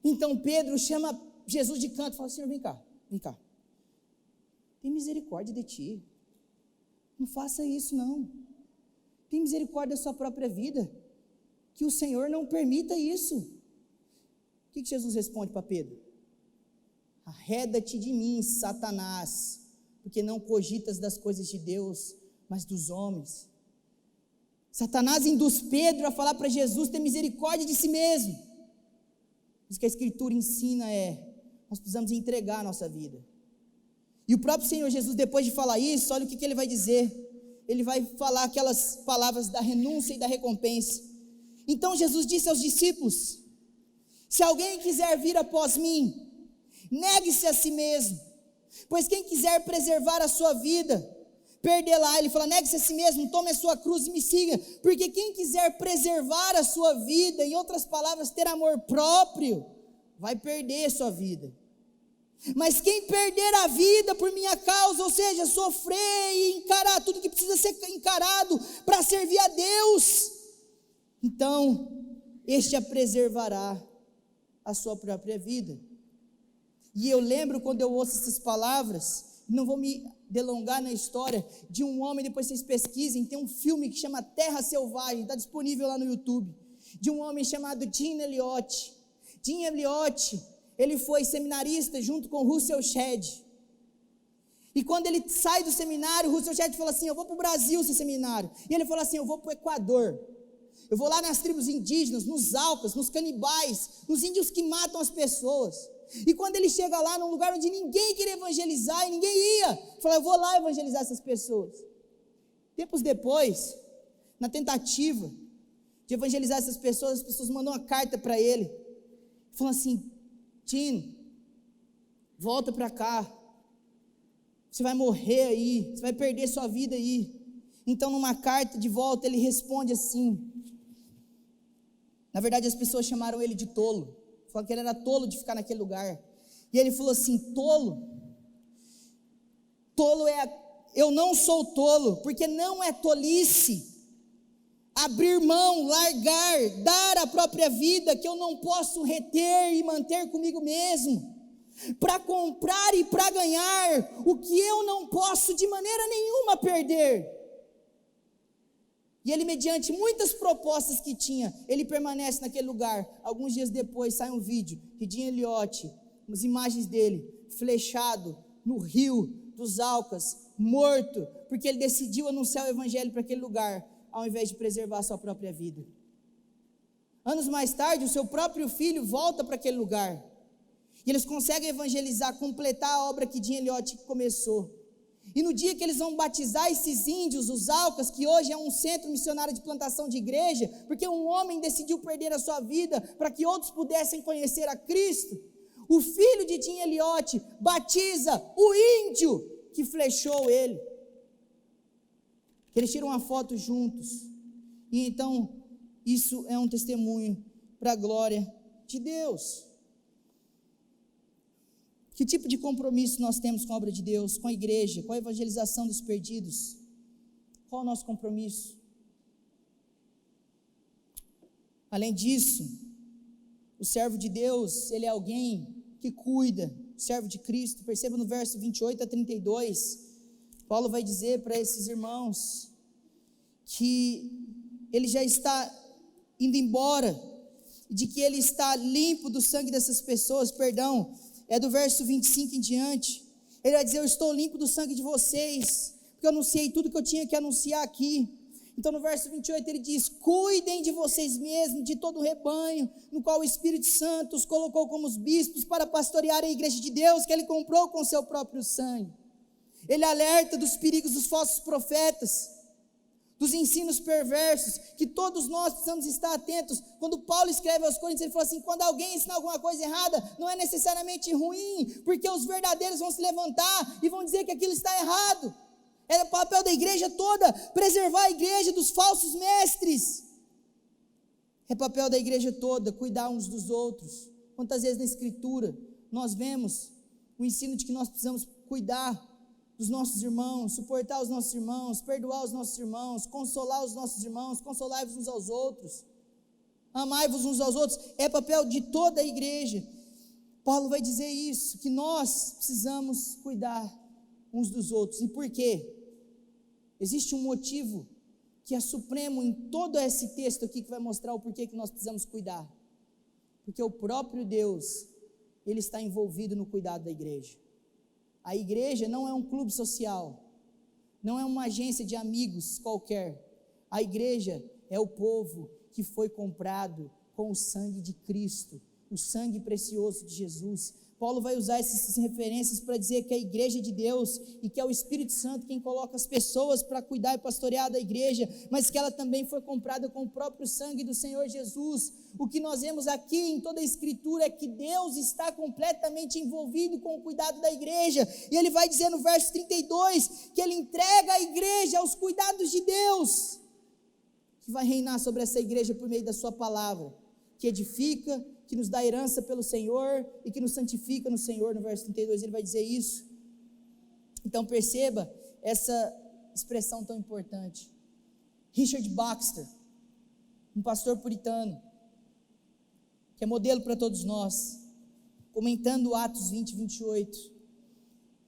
A: Então Pedro chama Jesus de canto e fala: Senhor, vem cá, tem misericórdia de ti, não faça isso não, tem misericórdia da sua própria vida, que o Senhor não permita isso. O que Jesus responde para Pedro? Arreda-te de mim, Satanás, porque não cogitas das coisas de Deus, mas dos homens. Satanás induz Pedro a falar para Jesus ter misericórdia de si mesmo. Isso que a Escritura ensina nós precisamos entregar a nossa vida. E o próprio Senhor Jesus, depois de falar isso, olha o que ele vai dizer. Ele vai falar aquelas palavras da renúncia e da recompensa. Então Jesus disse aos discípulos: se alguém quiser vir após mim, negue-se a si mesmo, pois quem quiser preservar a sua vida, perdê-la. Ele fala: negue-se a si mesmo, tome a sua cruz e me siga, porque quem quiser preservar a sua vida, em outras palavras, ter amor próprio, vai perder a sua vida. Mas quem perder a vida por minha causa, ou seja, sofrer e encarar tudo que precisa ser encarado para servir a Deus, então este a preservará a sua própria vida. E eu lembro quando eu ouço essas palavras, não vou me delongar na história de um homem, depois vocês pesquisem, tem um filme que chama Terra Selvagem, está disponível lá no YouTube, de um homem chamado Jim Elliot. Jim Elliot, ele foi seminarista junto com Russell Shedd. E quando ele sai do seminário, Russell Shedd falou assim: eu vou para o Brasil esse seminário. E ele falou assim: eu vou para o Equador. Eu vou lá nas tribos indígenas, nos Aucas, nos canibais, nos índios que matam as pessoas. E quando ele chega lá num lugar onde ninguém queria evangelizar e ninguém ia, ele falou: eu vou lá evangelizar essas pessoas. Tempos depois, na tentativa de evangelizar essas pessoas, as pessoas mandam uma carta para ele, falando assim: Tim, volta para cá, você vai morrer aí, você vai perder sua vida aí. Então numa carta de volta ele responde assim, na verdade as pessoas chamaram ele de tolo, falaram que ele era tolo de ficar naquele lugar, e ele falou assim: tolo eu não sou tolo, porque não é tolice abrir mão, largar, dar a própria vida que eu não posso reter e manter comigo mesmo, para comprar e para ganhar o que eu não posso de maneira nenhuma perder. E ele, mediante muitas propostas que tinha, ele permanece naquele lugar. Alguns dias depois sai um vídeo de Jim Elliot, as imagens dele, flechado no rio dos Aucas, morto, porque ele decidiu anunciar o evangelho para aquele lugar, ao invés de preservar a sua própria vida. Anos mais tarde, o seu próprio filho volta para aquele lugar, e eles conseguem evangelizar, completar a obra que Jim Elliot começou. E no dia que eles vão batizar esses índios, os Aucas, que hoje é um centro missionário de plantação de igreja, porque um homem decidiu perder a sua vida para que outros pudessem conhecer a Cristo, o filho de Jim Elliot batiza o índio que flechou ele. Eles tiram uma foto juntos, e então isso é um testemunho para a glória de Deus. Que tipo de compromisso nós temos com a obra de Deus, com a igreja, com a evangelização dos perdidos? Qual o nosso compromisso? Além disso, o servo de Deus, ele é alguém que cuida, servo de Cristo. Perceba no verso 28 a 32, Paulo vai dizer para esses irmãos que ele já está indo embora, de que ele está limpo do sangue dessas pessoas, é do verso 25 em diante. Ele vai dizer: eu estou limpo do sangue de vocês, porque eu anunciei tudo que eu tinha que anunciar aqui. Então no verso 28 ele diz: cuidem de vocês mesmos, de todo o rebanho, no qual o Espírito Santo os colocou como os bispos para pastorear a igreja de Deus, que ele comprou com seu próprio sangue. Ele alerta dos perigos dos falsos profetas, dos ensinos perversos, que todos nós precisamos estar atentos. Quando Paulo escreve aos Coríntios, ele fala assim: quando alguém ensina alguma coisa errada, não é necessariamente ruim, porque os verdadeiros vão se levantar e vão dizer que aquilo está errado. É o papel da igreja toda, preservar a igreja dos falsos mestres. É papel da igreja toda, cuidar uns dos outros. Quantas vezes na Escritura nós vemos o ensino de que nós precisamos cuidar dos nossos irmãos, suportar os nossos irmãos, perdoar os nossos irmãos, consolar os nossos irmãos, consolai-vos uns aos outros, amai-vos uns aos outros. É papel de toda a igreja. Paulo vai dizer isso, que nós precisamos cuidar uns dos outros. E por quê? Existe um motivo que é supremo em todo esse texto aqui, que vai mostrar o porquê que nós precisamos cuidar. Porque o próprio Deus ele está envolvido no cuidado da igreja. A igreja não é um clube social, não é uma agência de amigos qualquer. A igreja é o povo que foi comprado com o sangue de Cristo, o sangue precioso de Jesus. Paulo vai usar essas referências para dizer que a igreja é de Deus e que é o Espírito Santo quem coloca as pessoas para cuidar e pastorear da igreja, mas que ela também foi comprada com o próprio sangue do Senhor Jesus. O que nós vemos aqui em toda a Escritura é que Deus está completamente envolvido com o cuidado da igreja, e ele vai dizer no verso 32, que ele entrega a igreja aos cuidados de Deus, que vai reinar sobre essa igreja por meio da sua palavra, que edifica, que nos dá herança pelo Senhor e que nos santifica no Senhor. No verso 32 ele vai dizer isso. Então perceba essa expressão tão importante. Richard Baxter, um pastor puritano, que é modelo para todos nós, comentando Atos 20, 28,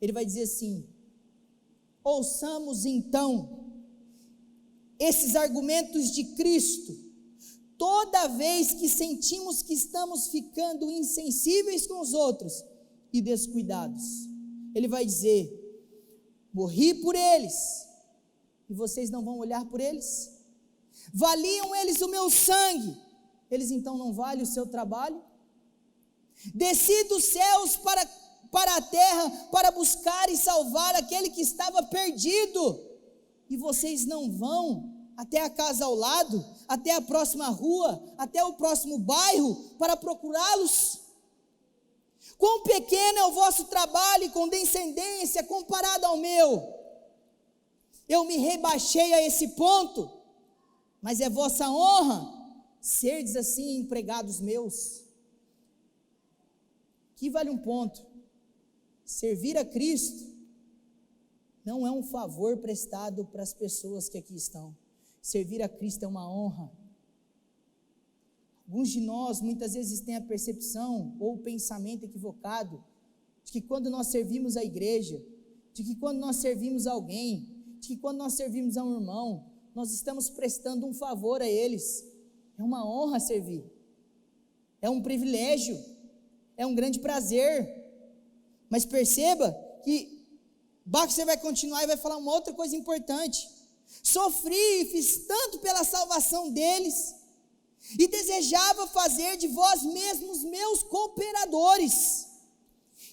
A: ele vai dizer assim: ouçamos então esses argumentos de Cristo toda vez que sentimos que estamos ficando insensíveis com os outros e descuidados. Ele vai dizer: morri por eles, e vocês não vão olhar por eles? Valiam eles o meu sangue, eles então não valem o seu trabalho? Desci dos céus para a terra, para buscar e salvar aquele que estava perdido, e vocês não vão até a casa ao lado, até a próxima rua, até o próximo bairro, para procurá-los? Quão pequeno é o vosso trabalho e condescendência comparado ao meu. Eu me rebaixei a esse ponto, mas é vossa honra serdes assim empregados meus. Aqui vale um ponto: servir a Cristo não é um favor prestado para as pessoas que aqui estão. Servir a Cristo é uma honra. Alguns de nós muitas vezes têm a percepção ou o pensamento equivocado de que quando nós servimos a igreja, de que quando nós servimos alguém, de que quando nós servimos a um irmão, nós estamos prestando um favor a eles. É uma honra servir, é um privilégio, é um grande prazer. Mas perceba que Baxter vai continuar e vai falar uma outra coisa importante: sofri e fiz tanto pela salvação deles, e desejava fazer de vós mesmos meus cooperadores,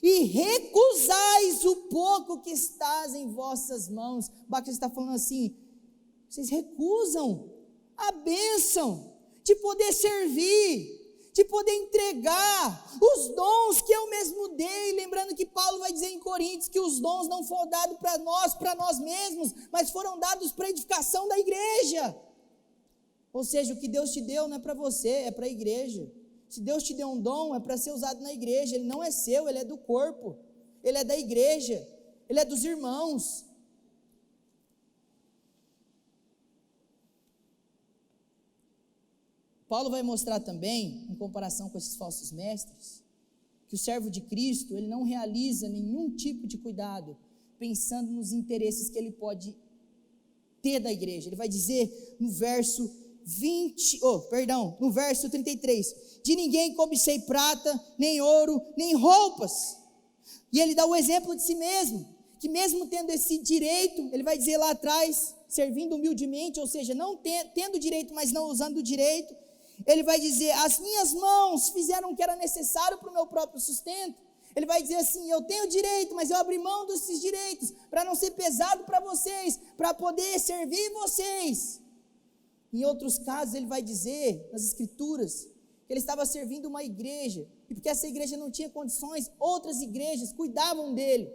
A: e recusais o pouco que estás em vossas mãos. Baxter está falando assim: vocês recusam a bênção de poder servir, de poder entregar os dons que eu mesmo dei. Lembrando que Paulo vai dizer em Coríntios que os dons não foram dados para nós mesmos, mas foram dados para a edificação da igreja. Ou seja, o que Deus te deu não é para você, é para a igreja. Se Deus te deu um dom, é para ser usado na igreja. Ele não é seu, ele é do corpo, ele é da igreja, ele é dos irmãos. Paulo vai mostrar também, em comparação com esses falsos mestres, que o servo de Cristo, ele não realiza nenhum tipo de cuidado pensando nos interesses que ele pode ter da igreja. Ele vai dizer no verso no verso 33, de ninguém cobicei prata, nem ouro, nem roupas. E ele dá o exemplo de si mesmo, que mesmo tendo esse direito, ele vai dizer lá atrás, servindo humildemente, ou seja, não tendo direito, mas não usando o direito, ele vai dizer: as minhas mãos fizeram o que era necessário para o meu próprio sustento. Ele vai dizer assim: eu tenho direito, mas eu abri mão desses direitos, para não ser pesado para vocês, para poder servir vocês. Em outros casos ele vai dizer, nas escrituras, que ele estava servindo uma igreja, e porque essa igreja não tinha condições, outras igrejas cuidavam dele.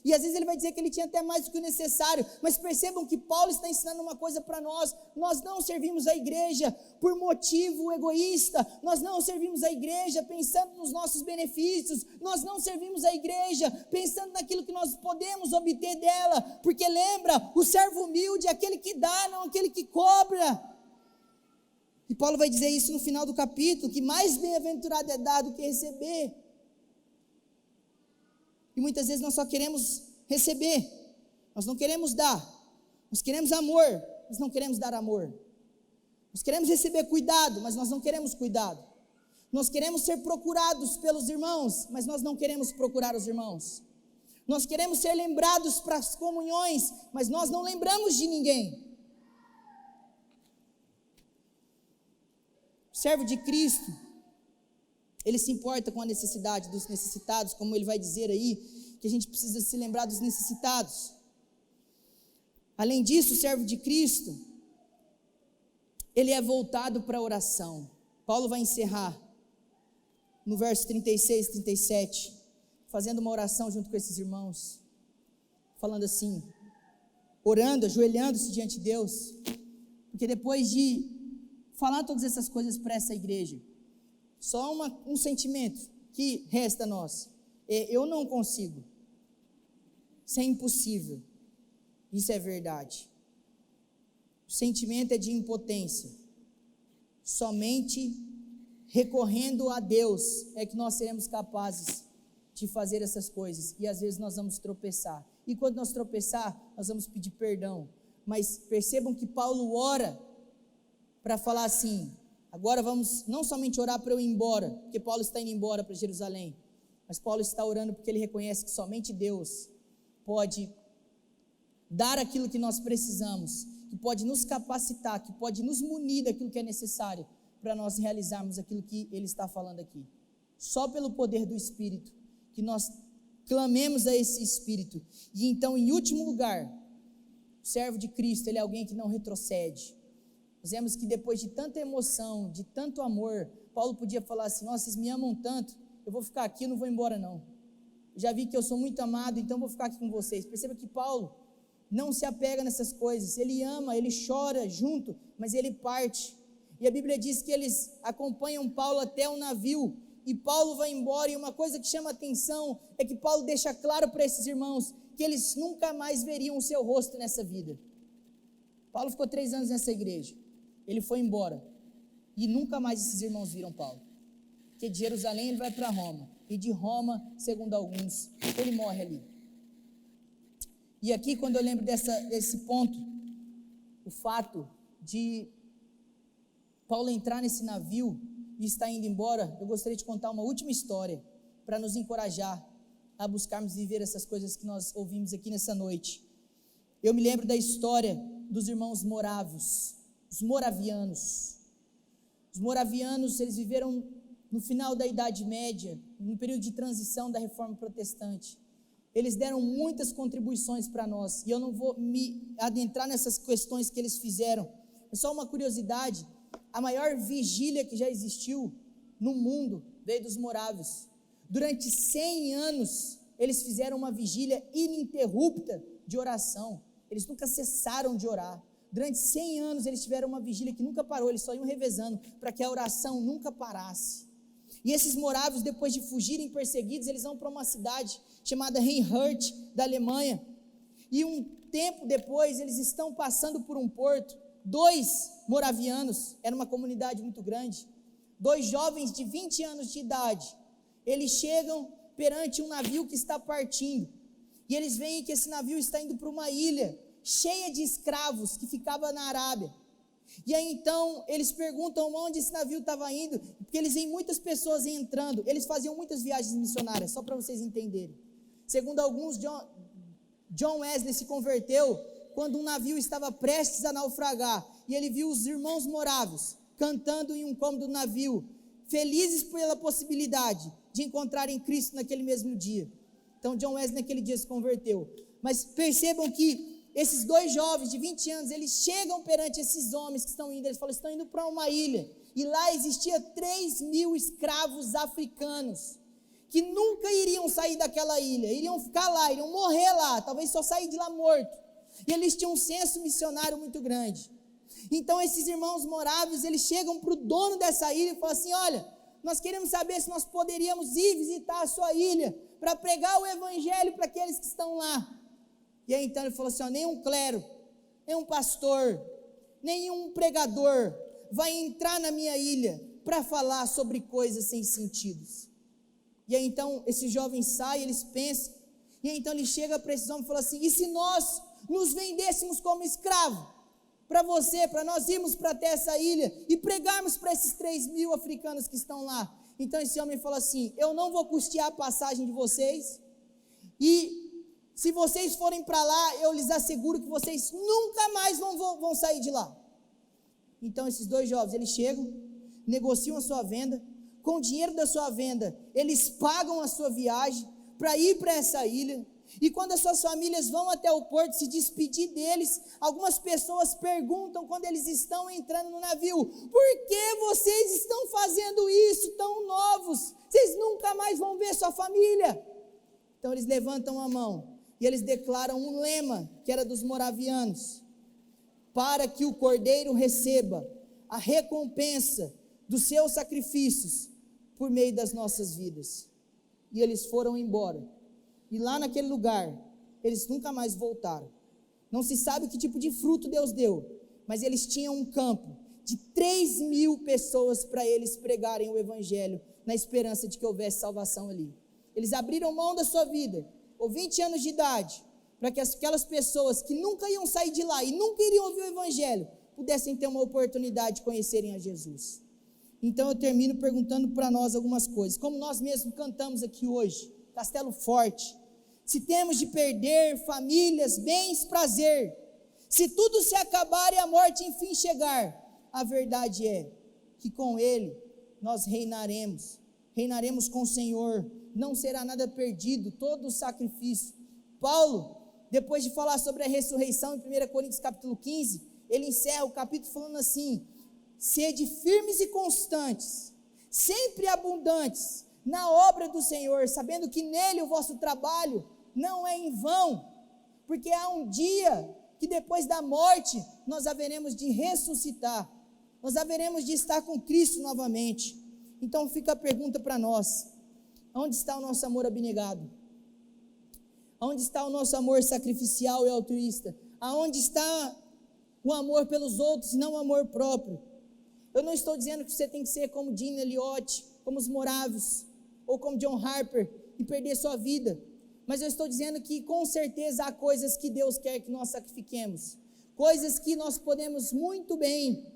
A: E às vezes ele vai dizer que ele tinha até mais do que o necessário, mas percebam que Paulo está ensinando uma coisa para nós: nós não servimos a igreja por motivo egoísta, nós não servimos a igreja pensando nos nossos benefícios, nós não servimos a igreja pensando naquilo que nós podemos obter dela, porque lembra, o servo humilde é aquele que dá, não aquele que cobra. E Paulo vai dizer isso no final do capítulo, que mais bem-aventurado é dar do que receber. E muitas vezes nós só queremos receber, nós não queremos dar. Nós queremos amor, mas não queremos dar amor. Nós queremos receber cuidado, mas nós não queremos cuidado. Nós queremos ser procurados pelos irmãos, mas nós não queremos procurar os irmãos. Nós queremos ser lembrados para as comunhões, mas nós não lembramos de ninguém. O servo de Cristo, ele se importa com a necessidade dos necessitados, como ele vai dizer aí, que a gente precisa se lembrar dos necessitados. Além disso, o servo de Cristo, ele é voltado para a oração. Paulo vai encerrar no verso 36, 37, fazendo uma oração junto com esses irmãos, falando assim, orando, ajoelhando-se diante de Deus, porque depois de falar todas essas coisas para essa igreja, só um sentimento que resta a nós, eu não consigo, isso é impossível, isso é verdade. O sentimento é de impotência, somente recorrendo a Deus é que nós seremos capazes de fazer essas coisas, e às vezes nós vamos tropeçar, e quando nós tropeçar, nós vamos pedir perdão, mas percebam que Paulo ora para falar assim, agora vamos não somente orar para eu ir embora, porque Paulo está indo embora para Jerusalém, mas Paulo está orando porque ele reconhece que somente Deus pode dar aquilo que nós precisamos, que pode nos capacitar, que pode nos munir daquilo que é necessário para nós realizarmos aquilo que ele está falando aqui. Só pelo poder do Espírito, que nós clamemos a esse Espírito. E então, em último lugar, o servo de Cristo, ele é alguém que não retrocede. Nós vemos que depois de tanta emoção, de tanto amor, Paulo podia falar assim, nossa, vocês me amam tanto, eu vou ficar aqui, eu não vou embora não. Eu já vi que eu sou muito amado, então eu vou ficar aqui com vocês. Perceba que Paulo não se apega nessas coisas, ele ama, ele chora junto, mas ele parte. E a Bíblia diz que eles acompanham Paulo até o navio, e Paulo vai embora, e uma coisa que chama atenção, é que Paulo deixa claro para esses irmãos, que eles nunca mais veriam o seu rosto nessa vida. Paulo ficou 3 anos nessa igreja, ele foi embora, e nunca mais esses irmãos viram Paulo, porque de Jerusalém ele vai para Roma, e de Roma, segundo alguns, ele morre ali. E aqui quando eu lembro desse ponto, o fato de Paulo entrar nesse navio e estar indo embora, eu gostaria de contar uma última história, para nos encorajar a buscarmos viver essas coisas que nós ouvimos aqui nessa noite. Eu me lembro da história dos irmãos morávios, os moravianos. Os moravianos, eles viveram no final da Idade Média, no período de transição da Reforma Protestante. Eles deram muitas contribuições para nós, e eu não vou me adentrar nessas questões que eles fizeram. É só uma curiosidade, a maior vigília que já existiu no mundo veio dos morávios. Durante 100 anos, eles fizeram uma vigília ininterrupta de oração. Eles nunca cessaram de orar. Durante 100 anos, eles tiveram uma vigília que nunca parou, eles só iam revezando, para que a oração nunca parasse. E esses morávios, depois de fugirem perseguidos, eles vão para uma cidade chamada Reinhard, da Alemanha. E um tempo depois, eles estão passando por um porto. 2 moravianos, era uma comunidade muito grande, 2 jovens de 20 anos de idade, eles chegam perante um navio que está partindo, e eles veem que esse navio está indo para uma ilha, cheia de escravos, que ficava na Arábia, e aí então, eles perguntam onde esse navio estava indo, porque eles veem muitas pessoas entrando, eles faziam muitas viagens missionárias, só para vocês entenderem. Segundo alguns, John Wesley se converteu quando um navio estava prestes a naufragar, e ele viu os irmãos morávios cantando em um cômodo do navio, felizes pela possibilidade de encontrarem Cristo naquele mesmo dia. Então John Wesley naquele dia se converteu. Mas percebam que esses 2 jovens de 20 anos, eles chegam perante esses homens que estão indo, eles falam, estão indo para uma ilha, e lá existia 3.000 escravos africanos, que nunca iriam sair daquela ilha, iriam ficar lá, iriam morrer lá, talvez só sair de lá morto. E eles tinham um senso missionário muito grande. Então esses irmãos morávios, eles chegam para o dono dessa ilha e falam assim, olha, nós queremos saber se nós poderíamos ir visitar a sua ilha, para pregar o evangelho para aqueles que estão lá. E aí então ele falou assim, nenhum clero, nenhum pastor, nenhum pregador vai entrar na minha ilha para falar sobre coisas sem sentidos. E aí então esses jovens saem, eles pensam, e aí então ele chega para esses homens e fala assim, e se nós nos vendêssemos como escravo para você, para nós irmos para até essa ilha e pregarmos para esses 3.000 africanos que estão lá? Então esse homem falou assim: eu não vou custear a passagem de vocês, e se vocês forem para lá, eu lhes asseguro que vocês nunca mais vão sair de lá. Então esses dois jovens, eles chegam, negociam a sua venda, com o dinheiro da sua venda, eles pagam a sua viagem para ir para essa ilha. E quando as suas famílias vão até o porto se despedir deles, algumas pessoas perguntam quando eles estão entrando no navio: por que vocês estão fazendo isso tão novos? Vocês nunca mais vão ver sua família. Então eles levantam a mão e eles declaram um lema que era dos moravianos: para que o cordeiro receba a recompensa dos seus sacrifícios por meio das nossas vidas. E eles foram embora. E lá naquele lugar, eles nunca mais voltaram. Não se sabe que tipo de fruto Deus deu, mas eles tinham um campo de 3.000 pessoas para eles pregarem o evangelho, na esperança de que houvesse salvação ali. Eles abriram mão da sua vida, com 20 anos de idade, para que aquelas pessoas que nunca iam sair de lá e nunca iriam ouvir o evangelho, pudessem ter uma oportunidade de conhecerem a Jesus. Então eu termino perguntando para nós algumas coisas, como nós mesmos cantamos aqui hoje, Castelo Forte: se temos de perder famílias, bens, prazer, se tudo se acabar e a morte enfim chegar, a verdade é que com Ele nós reinaremos com o Senhor, não será nada perdido, todo o sacrifício. Paulo, depois de falar sobre a ressurreição em 1 Coríntios capítulo 15, ele encerra o capítulo falando assim: sede firmes e constantes, sempre abundantes na obra do Senhor, sabendo que nele o vosso trabalho não é em vão, porque há um dia que depois da morte nós haveremos de ressuscitar, nós haveremos de estar com Cristo novamente. Então fica a pergunta para nós: onde está o nosso amor abnegado? Onde está o nosso amor sacrificial e altruísta? Aonde está o amor pelos outros, não o amor próprio? Eu não estou dizendo que você tem que ser como Jim Elliot, como os Moravios, ou como John Harper, e perder sua vida. Mas eu estou dizendo que com certeza há coisas que Deus quer que nós sacrifiquemos, coisas que nós podemos muito bem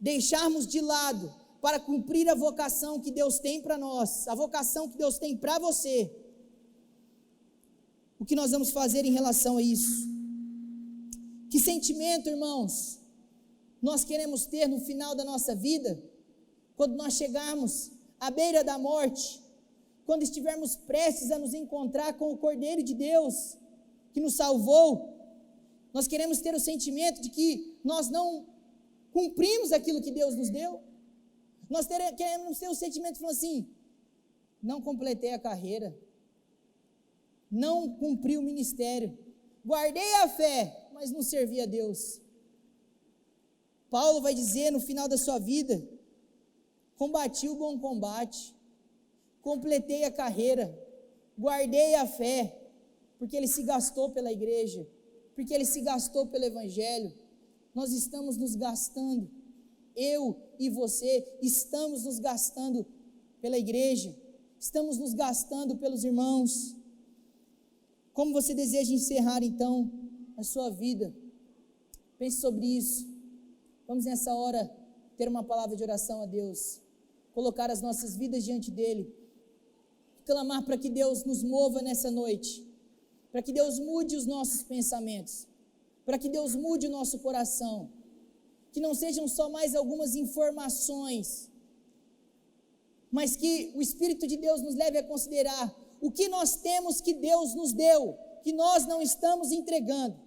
A: deixarmos de lado para cumprir a vocação que Deus tem para nós, a vocação que Deus tem para você. O que nós vamos fazer em relação a isso? Que sentimento, irmãos, nós queremos ter no final da nossa vida, quando nós chegarmos à beira da morte, quando estivermos prestes a nos encontrar com o Cordeiro de Deus, que nos salvou? Nós queremos ter o sentimento de que nós não cumprimos aquilo que Deus nos deu? Nós queremos ter o sentimento de falar assim: não completei a carreira, não cumpri o ministério, guardei a fé, mas não servi a Deus. Paulo vai dizer no final da sua vida: combati o bom combate, completei a carreira, guardei a fé, porque ele se gastou pela igreja, porque ele se gastou pelo evangelho. Nós estamos nos gastando, eu e você estamos nos gastando pela igreja, estamos nos gastando pelos irmãos. Como você deseja encerrar então a sua vida? Pense sobre isso. Vamos nessa hora ter uma palavra de oração a Deus, colocar as nossas vidas diante dEle, clamar para que Deus nos mova nessa noite, para que Deus mude os nossos pensamentos, para que Deus mude o nosso coração, que não sejam só mais algumas informações, mas que o Espírito de Deus nos leve a considerar o que nós temos que Deus nos deu, que nós não estamos entregando.